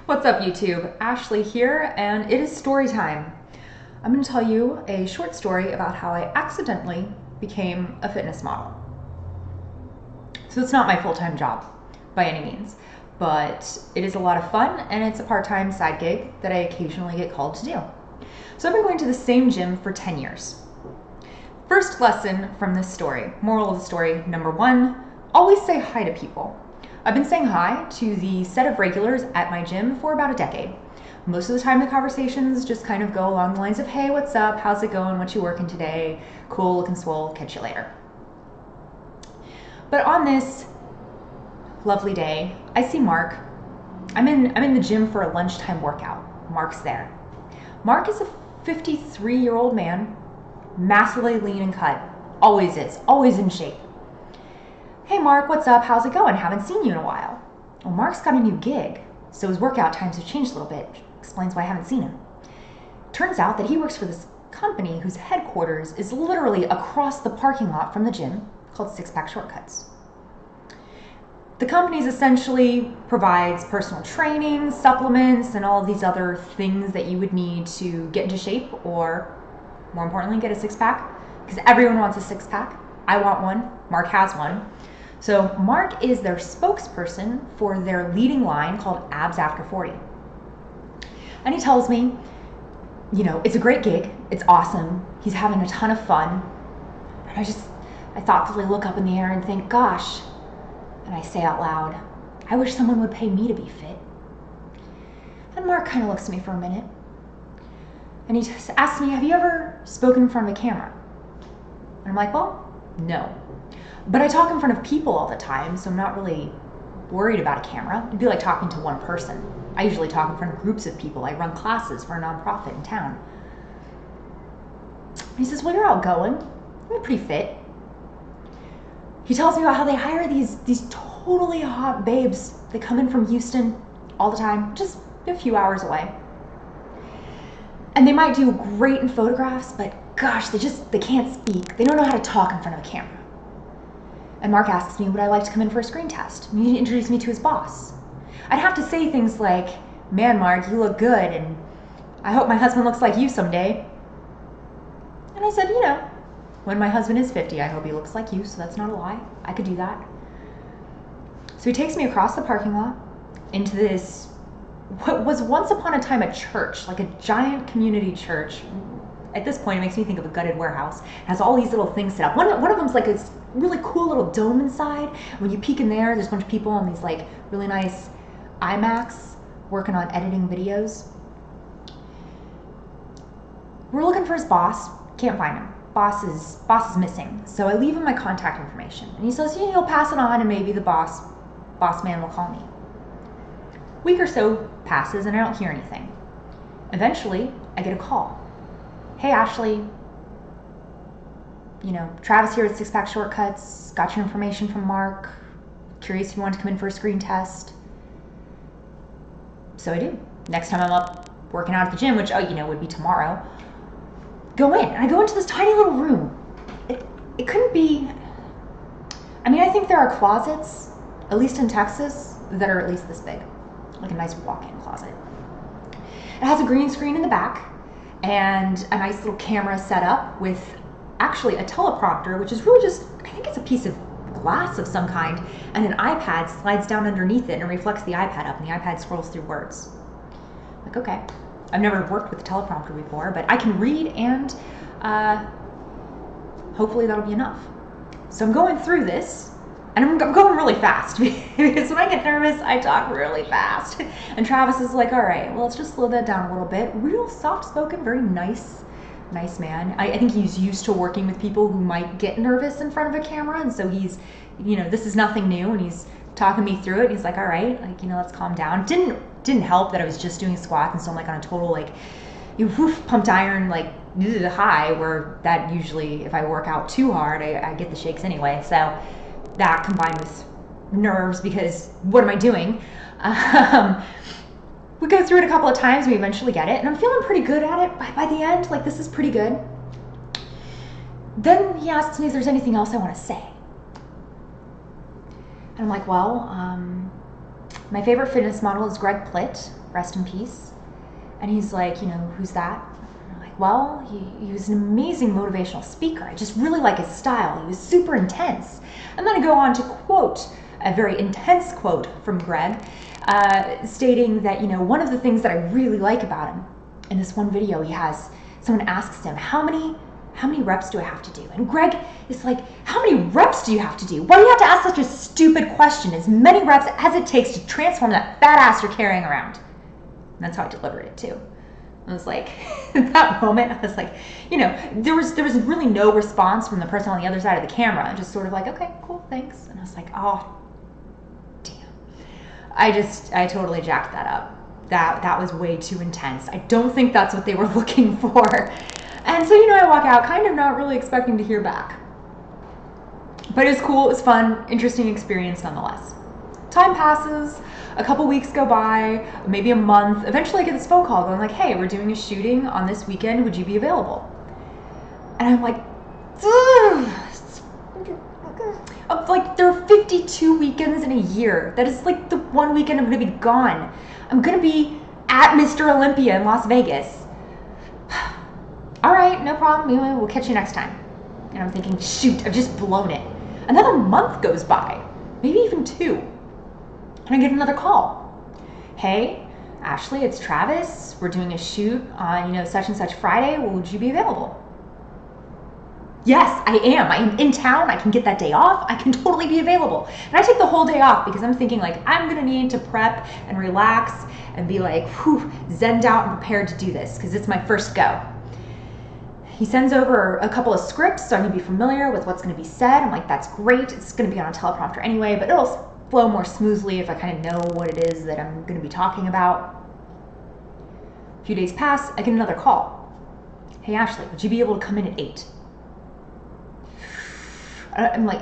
What's up, YouTube? Ashley here, and it is story time. I'm going to tell you a short story about how I accidentally became a fitness model. So it's not my full-time job by any means, but it is a lot of fun, and it's a part-time side gig that I occasionally get called to do. So I've been going to the same gym for 10 years. First lesson from this story, moral of the story, number one, always say hi to people. I've been saying hi to the set of regulars at my gym for about a decade. Most of the time the conversations just kind of go along the lines of, hey, what's up, how's it going, what you working today, cool, looking swole, catch you later. But on this lovely day, I see Mark. I'm in the gym for a lunchtime workout. Mark's there. Mark is a 53-year-old man, massively lean and cut, always is, always in shape. Hey Mark, what's up? How's it going? Haven't seen you in a while. Well, Mark's got a new gig, so his workout times have changed a little bit. Explains why I haven't seen him. Turns out that he works for this company whose headquarters is literally across the parking lot from the gym, called Six Pack Shortcuts. The company essentially provides personal training, supplements, and all of these other things that you would need to get into shape, or more importantly, get a six-pack, because everyone wants a six-pack. I want one. Mark has one. So Mark is their spokesperson for their leading line called Abs After 40. And he tells me, you know, it's a great gig. It's awesome. He's having a ton of fun. And I thoughtfully look up in the air and think, gosh, and I say out loud, I wish someone would pay me to be fit. And Mark kind of looks at me for a minute. And he asks me, have you ever spoken in front of a camera? And I'm like, well, no. But I talk in front of people all the time, so I'm not really worried about a camera. It'd be like talking to one person. I usually talk in front of groups of people. I run classes for a nonprofit in town. And he says, well, you're outgoing. You're pretty fit. He tells me about how they hire these totally hot babes. They come in from Houston all the time, just a few hours away. And they might do great in photographs, but gosh, they can't speak. They don't know how to talk in front of a camera. And Mark asks me, would I like to come in for a screen test? And he introduced me to his boss. I'd have to say things like, man, Mark, you look good, and I hope my husband looks like you someday. And I said, you know, when my husband is 50, I hope he looks like you, so that's not a lie. I could do that. So he takes me across the parking lot into this, what was once upon a time a church, like a giant community church. At this point, it makes me think of a gutted warehouse. It has all these little things set up. One of them's like a really cool little dome inside. When you peek in there, there's a bunch of people on these like really nice iMacs working on editing videos. We're looking for his boss. Can't find him. Boss is missing. So I leave him my contact information. And he says, yeah, he'll pass it on and maybe the boss man will call me. A week or so passes and I don't hear anything. Eventually, I get a call. Hey Ashley, you know, Travis here at Six Pack Shortcuts, got your information from Mark, curious if you want to come in for a screen test. So I do. Next time I'm up working out at the gym, which, would be tomorrow, go in. And I go into this tiny little room. It couldn't be, I think there are closets, at least in Texas, that are at least this big, like a nice walk-in closet. It has a green screen in the back, and a nice little camera set up with actually a teleprompter, which is really just, I think it's a piece of glass of some kind, and an iPad slides down underneath it and reflects the iPad up, and the iPad scrolls through words. Like, okay. I've never worked with a teleprompter before, but I can read, and hopefully that'll be enough. So I'm going through this, and I'm going really fast, because when I get nervous, I talk really fast. And Travis is like, all right, well, let's just slow that down a little bit. Real soft-spoken, very nice man. I think he's used to working with people who might get nervous in front of a camera, and so he's, this is nothing new, and he's talking me through it. He's like, all right, let's calm down. Didn't help that I was just doing squats, and so I'm like on a total pumped iron high, where that usually, if I work out too hard, I get the shakes anyway. So that combined with nerves, because what am I doing? We go through it a couple of times, we eventually get it, and I'm feeling pretty good at it by the end. This is pretty good. Then he asks me if there's anything else I want to say. And I'm like, well, My favorite fitness model is Greg Plitt, rest in peace. And he's like, who's that? And I'm like, well, he was an amazing motivational speaker. I just really like his style. He was super intense. And then I go on to quote a very intense quote from Greg, stating that, one of the things that I really like about him, in this one video he has, someone asks him, how many reps do I have to do? And Greg is like, how many reps do you have to do? Why do you have to ask such a stupid question? As many reps as it takes to transform that fat ass you're carrying around. And that's how I delivered it too. I was like, at that moment, I was like, there was really no response from the person on the other side of the camera. Just sort of like, okay, cool, thanks. And I was like, oh, damn. I totally jacked that up. That was way too intense. I don't think that's what they were looking for. And so, I walk out kind of not really expecting to hear back. But it was cool, it was fun, interesting experience nonetheless. Time passes, a couple weeks go by, maybe a month. Eventually I get this phone call going like, hey, we're doing a shooting on this weekend, would you be available? And I'm like, there are 52 weekends in a year. That is like the one weekend I'm gonna be gone. I'm gonna be at Mr. Olympia in Las Vegas. All right, no problem, we'll catch you next time. And I'm thinking, shoot, I've just blown it. Another month goes by, maybe even 2. And I get another call. Hey, Ashley, it's Travis. We're doing a shoot on, such and such Friday. Would you be available? Yes, I am. I am in town. I can get that day off. I can totally be available. And I take the whole day off because I'm thinking like, I'm going to need to prep and relax and be like, whew, zenned out and prepared to do this because it's my first go. He sends over a couple of scripts so I can be familiar with what's going to be said. I'm like, that's great. It's going to be on a teleprompter anyway, but it'll flow more smoothly if I kind of know what it is that I'm going to be talking about. A few days pass, I get another call. Hey, Ashley, would you be able to come in at 8? I'm like,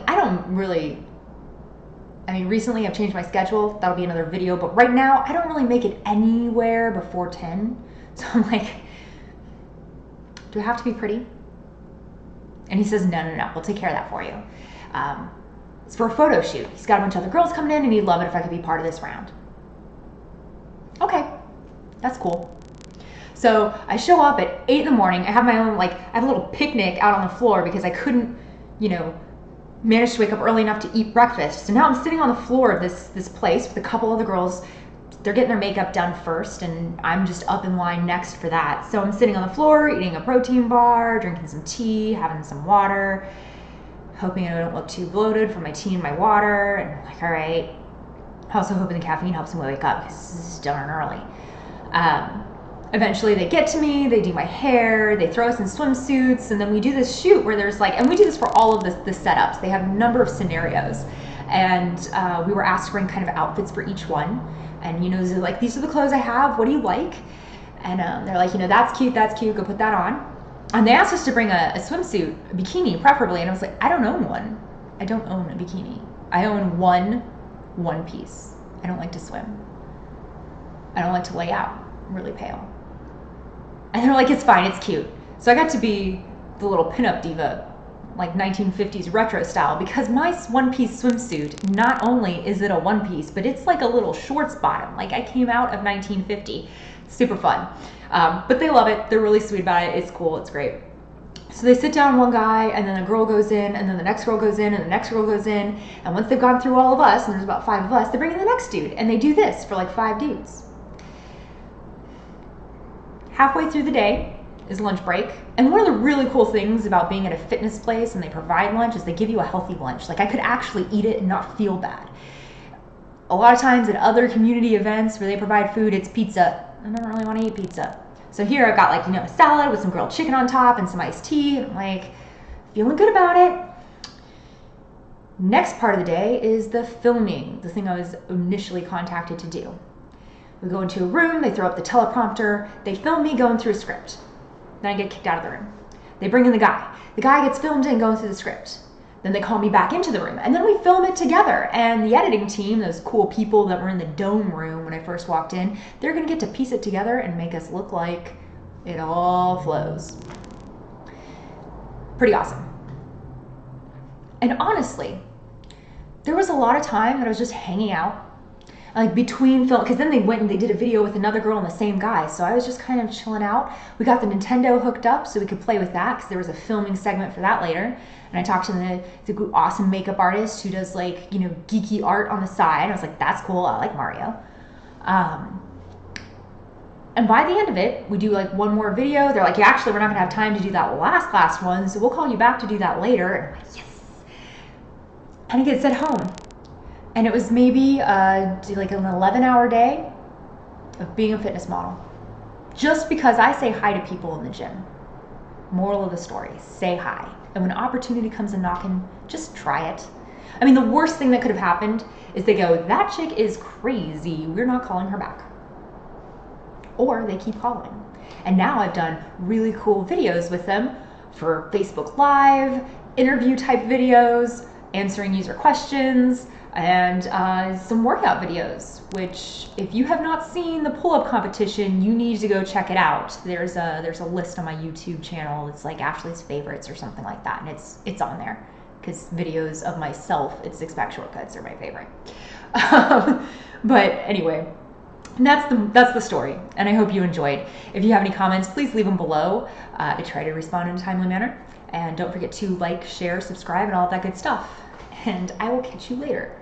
recently I've changed my schedule. That'll be another video, but right now I don't really make it anywhere before 10. So I'm like, do I have to be pretty? And he says, no, we'll take care of that for you. It's for a photo shoot. He's got a bunch of other girls coming in and he'd love it if I could be part of this round. Okay, that's cool. So I show up at 8 in the morning. I have my own, I have a little picnic out on the floor because I couldn't, manage to wake up early enough to eat breakfast. So now I'm sitting on the floor of this place with a couple other girls. They're getting their makeup done first and I'm just up in line next for that. So I'm sitting on the floor, eating a protein bar, drinking some tea, having some water, hoping I don't look too bloated from my tea and my water. And I'm like, all right. Also hoping the caffeine helps me wake up because this is darn early. Eventually they get to me, they do my hair, they throw us in swimsuits, and then we do this shoot where there's and we do this for all of the setups. They have a number of scenarios. And we were asked to bring kind of outfits for each one. And, they're like, these are the clothes I have, what do you like? And they're like, that's cute, go put that on. And they asked us to bring a swimsuit, a bikini preferably, and I was like, I don't own one. I don't own a bikini. I own one piece. I don't like to swim. I don't like to lay out. I'm really pale. And they're like, it's fine, it's cute. So I got to be the little pinup diva, 1950s retro style, because my one-piece swimsuit, not only is it a one-piece, but it's like a little shorts bottom. I came out of 1950. Super fun. But they love it. They're really sweet about it. It's cool. It's great. So they sit down one guy, and then a girl goes in, and then the next girl goes in, and the next girl goes in. And once they've gone through all of us, and there's about 5 of us, they bring in the next dude. And they do this for 5 dudes. Halfway through the day is lunch break. And one of the really cool things about being at a fitness place and they provide lunch is they give you a healthy lunch. I could actually eat it and not feel bad. A lot of times at other community events where they provide food, it's pizza. I don't really want to eat pizza. So here I've got a salad with some grilled chicken on top and some iced tea. And I'm feeling good about it. Next part of the day is the filming, the thing I was initially contacted to do. We go into a room, they throw up the teleprompter, they film me going through a script. Then I get kicked out of the room. They bring in the guy. The guy gets filmed in going through the script. Then they call me back into the room, and then we film it together. And the editing team, those cool people that were in the dome room when I first walked in, they're gonna get to piece it together and make us look like it all flows. Pretty awesome. And honestly, there was a lot of time that I was just hanging out. like between film, because then they went and they did a video with another girl and the same guy. So I was just kind of chilling out. We got the Nintendo hooked up so we could play with that, because there was a filming segment for that later. And I talked to the awesome makeup artist who does like, you know, geeky art on the side. I was like, that's cool. I like Mario. And by the end of it, we do like one more video. They're like, yeah, actually, we're not gonna have time to do that last one, so we'll call you back to do that later. And I'm like, yes. And I get sent home. And it was maybe like an 11-hour day of being a fitness model. Just because I say hi to people in the gym. Moral of the story, say hi. And when opportunity comes a knocking, just try it. I mean, the worst thing that could have happened is they go, that chick is crazy, we're not calling her back. Or they keep calling. And now I've done really cool videos with them for Facebook Live, interview type videos, answering user questions, and some workout videos, which if you have not seen the pull-up competition, you need to go check it out. There's a list on my YouTube channel. It's like Ashley's favorites or something like that, and it's on there, because videos of myself at Six Pack Shortcuts are my favorite. But anyway, that's the story, and I hope you enjoyed. If you have any comments, please leave them below. I try to respond in a timely manner, and don't forget to like, share, subscribe, and all of that good stuff. And I will catch you later.